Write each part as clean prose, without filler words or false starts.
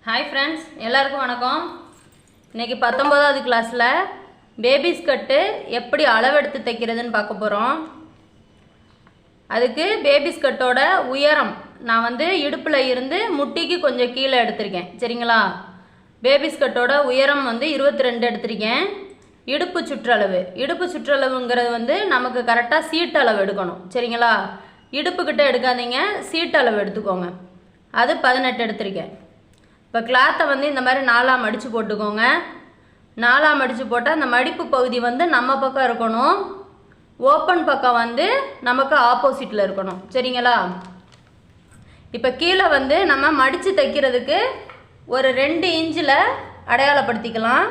Hi friends, எல்லாருக்கும் வணக்கம். இன்றைக்கி 19வது கிளாஸில் பேபிஸ் கட்டு எப்படி அளவெடுத்து தைக்கிறதுன்னு பார்க்க போகிறோம். அதுக்கு பேபிஸ் கட்டோட உயரம் நான் வந்து இடுப்பில் இருந்து முட்டிக்கு கொஞ்சம் கீழே எடுத்திருக்கேன். சரிங்களா? பேபிஸ் கட்டோட உயரம் வந்து 22 எடுத்திருக்கேன். இடுப்பு சுற்றளவுங்கிறது வந்து நமக்கு கரெக்டாக சீட் அளவு எடுக்கணும். சரிங்களா? இடுப்புக்கிட்ட எடுக்காதீங்க, சீட் அளவு எடுத்துக்கோங்க. அது 18 எடுத்திருக்கேன். இப்போ கிளாத்தை வந்து இந்த மாதிரி 4ஆக மடித்து போட்டுக்கோங்க. 4ஆக மடித்து போட்டால் அந்த மடிப்பு பகுதி வந்து நம்ம பக்கம் இருக்கணும், ஓப்பன் பக்கம் வந்து நமக்கு ஆப்போசிட்டில் இருக்கணும். சரிங்களா? இப்போ கீழே வந்து நம்ம மடித்து தைக்கிறதுக்கு ஒரு 2 இன்ச்சில் அடையாளப்படுத்திக்கலாம்.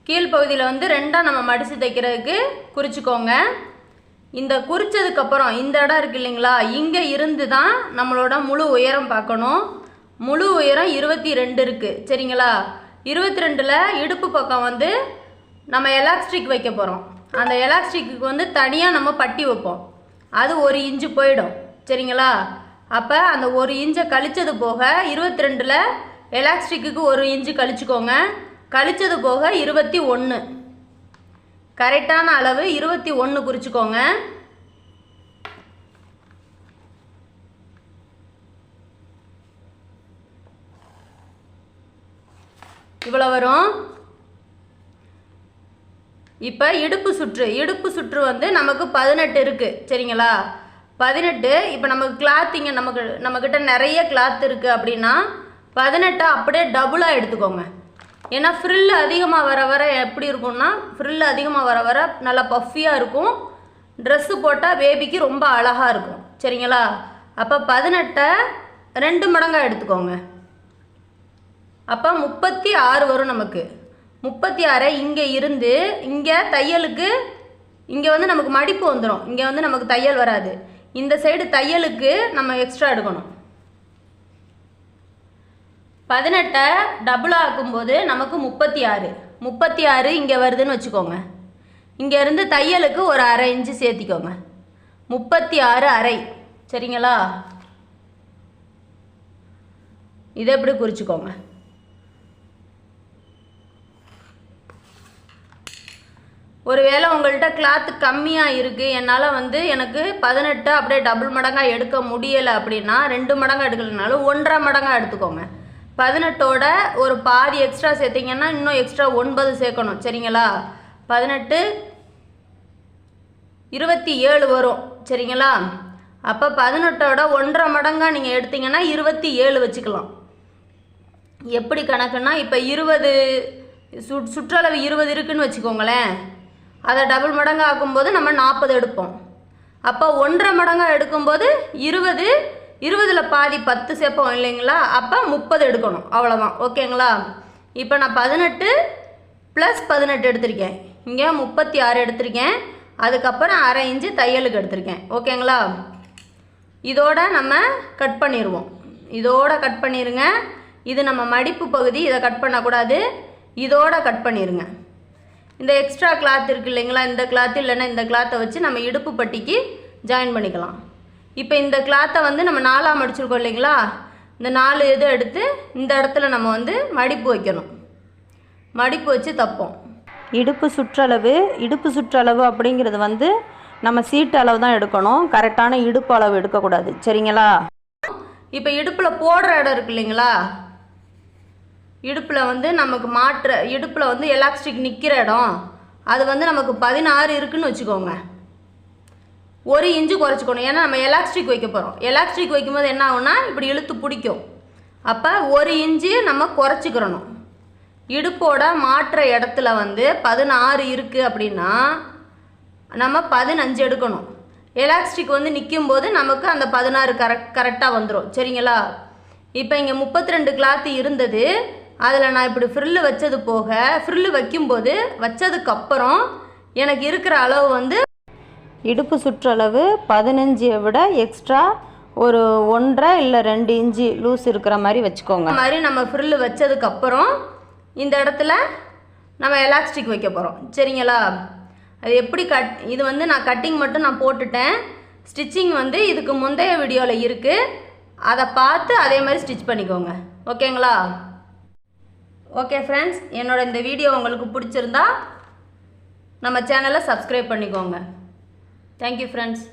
கீழ்ப்பகுதியில் வந்து 2ஆக நம்ம மடித்து தைக்கிறதுக்கு குறிச்சிக்கோங்க. இந்த குறிச்சதுக்கப்புறம் இந்த இடம் இருக்குது இல்லைங்களா, இங்கே இருந்து தான் நம்மளோட முழு உயரம் பார்க்கணும். முழு உயரம் 22 இருக்குது. சரிங்களா? 22ல் இடுப்பு பக்கம் வந்து நம்ம எலாஸ்டிக் வைக்க போகிறோம். அந்த எலாஸ்டிக்கு வந்து தனியாக நம்ம பட்டி வைப்போம். அது 1 இன்ச்சு போயிடும். சரிங்களா? அப்போ அந்த 1 இன்ச்சை கழிச்சது போக 22ல் எலாஸ்டிக்கு 1 இன்ச்சு கழிச்சுக்கோங்க. கழிச்சது போக 21, கரெக்டான அளவு 21 குறிச்சிக்கோங்க. இவ்வளோ வரும். இப்போ இடுப்பு சுற்று வந்து நமக்கு 18 இருக்குது. சரிங்களா? 18. இப்போ நமக்கு கிளாத்திங்க நம்மக்கிட்ட நிறைய கிளாத் இருக்குது அப்படின்னா 18 அப்படியே டபுளாக எடுத்துக்கோங்க. ஏன்னா ஃப்ரில் அதிகமாக வர எப்படி இருக்கும்னா, ஃப்ரில் அதிகமாக வர நல்லா பஃபியாக இருக்கும். ட்ரெஸ்ஸு போட்டால் பேபிக்கு ரொம்ப அழகாக இருக்கும். சரிங்களா? அப்போ 18 2 மடங்காக எடுத்துக்கோங்க. அப்போ 36 வரும் நமக்கு. 36 இங்கே இருந்து இங்கே தையலுக்கு இங்கே வந்து நமக்கு மடிப்பு வந்துடும். இங்கே வந்து நமக்கு தையல் வராது. இந்த சைடு தையலுக்கு நம்ம எக்ஸ்ட்ரா எடுக்கணும். 18 டபுளாக ஆக்கும்போது நமக்கு 36 இங்கே வருதுன்னு வச்சுக்கோங்க. இங்கேருந்து தையலுக்கு ஒரு 1/2 இன்ச்சு சேர்த்திக்கோங்க. 36.5. சரிங்களா? இதை எப்படி குறிச்சிக்கோங்க. ஒருவேளை உங்கள்கிட்ட கிளாத்து கம்மியாக இருக்குது, என்னால் வந்து எனக்கு 18 அப்படியே டபுள் மடங்காக எடுக்க முடியலை அப்படின்னா 2 மடங்காக எடுக்கலைனாலும் 1.5 மடங்காக எடுத்துக்கோங்க. 18ஓட ஒரு பாதி எக்ஸ்ட்ரா சேர்த்திங்கன்னா இன்னும் எக்ஸ்ட்ரா 9 சேர்க்கணும். சரிங்களா? 18 27 வரும். சரிங்களா? அப்போ 18ஓட 1.5 மடங்காக நீங்கள் எடுத்தீங்கன்னா 27 வச்சுக்கலாம். எப்படி கணக்குன்னா, இப்போ 20 சுற்றளவு 20 இருக்குதுன்னு வச்சுக்கோங்களேன். அதை டபுள் மடங்காக ஆக்கும்போது நம்ம 40 எடுப்போம். அப்போ 1.5 மடங்காக எடுக்கும்போது 20ல் பாதி 10 சேர்ப்போம் இல்லைங்களா? அப்போ 30 எடுக்கணும். அவ்வளோதான். ஓகேங்களா? இப்போ நான் 18 + 18 எடுத்திருக்கேன். இங்கே 36 எடுத்திருக்கேன். அதுக்கப்புறம் 1/2 இன்ச்சு தையலுக்கு எடுத்திருக்கேன். ஓகேங்களா? இதோட நம்ம கட் பண்ணிடுவோம். இதோட கட் பண்ணிடுங்க. இது நம்ம மடிப்பு பகுதி, இதை கட் பண்ணக்கூடாது. இதோட கட் பண்ணிடுங்க. இந்த எக்ஸ்ட்ரா கிளாத் இருக்குது இல்லைங்களா, இந்த கிளாத்து இல்லைன்னா இந்த கிளாத்தை வச்சு நம்ம இடுப்பு பட்டிக்கு ஜாயின் பண்ணிக்கலாம். இப்போ இந்த கிளாத்தை வந்து நம்ம 4ஆக மடிச்சிருக்கோம் இல்லைங்களா, இந்த 4 இது எடுத்து இந்த இடத்துல நம்ம வந்து மடிப்பு வைக்கணும். மடிப்பு வச்சு தைப்போம். இடுப்பு சுற்றளவு அப்படிங்கிறது வந்து நம்ம சீட்டு அளவு தான் எடுக்கணும். கரெக்டான இடுப்பு அளவு எடுக்கக்கூடாது. சரிங்களா? இப்போ இடுப்பில் போடுற இடம் இருக்கு இல்லைங்களா, இடுப்பில் வந்து நமக்கு இடுப்பில் வந்து எலாஸ்டிக் நிற்கிற இடம், அது வந்து நமக்கு 16 இருக்குதுன்னு வச்சுக்கோங்க. 1 இன்ச்சு குறைச்சிக்கணும். ஏன்னா நம்ம எலாஸ்டிக் வைக்க போகிறோம். எலாஸ்டிக் வைக்கும்போது என்ன ஆகும்னா இப்படி இழுத்து பிடிக்கும். அப்போ 1 இன்ச்சு நம்ம குறைச்சிக்கிறணும். இடுப்போட மாற்ற இடத்துல வந்து 16 இருக்குது அப்படின்னா நம்ம 15 எடுக்கணும். எலாஸ்டிக் வந்து நிற்கும்போது நமக்கு அந்த 16 கரெக்டாக வந்துடும். சரிங்களா? இப்போ இங்கே 32 கிளாத்து இருந்தது. அதில் நான் இப்படி ஃப்ரில்லு வச்சது போக, ஃப்ரில்லு வைக்கும்போது வச்சதுக்கப்புறம் எனக்கு இருக்கிற அளவு வந்து இடுப்பு சுற்றளவு 15 விட எக்ஸ்ட்ரா ஒரு 1.5 இல்லை 2 இன்ச்சு லூஸ் இருக்கிற மாதிரி வச்சுக்கோங்க. இந்த மாதிரி நம்ம ஃப்ரில்லு வச்சதுக்கப்புறம் இந்த இடத்துல நம்ம எலாஸ்டிக் வைக்க போகிறோம். சரிங்களா? அது எப்படி இது வந்து நான் கட்டிங் மட்டும் நான் போட்டுட்டேன். ஸ்டிச்சிங் வந்து இதுக்கு முந்தைய வீடியோவில் இருக்குது. அதை பார்த்து அதே மாதிரி ஸ்டிச் பண்ணிக்கோங்க. ஓகேங்களா? ஓகே ஃப்ரெண்ட்ஸ், என்னோட இந்த வீடியோ உங்களுக்கு பிடிச்சிருந்தா நம்ம சேனலை சப்ஸ்கிரைப் பண்ணிக்கோங்க. Thank you friends.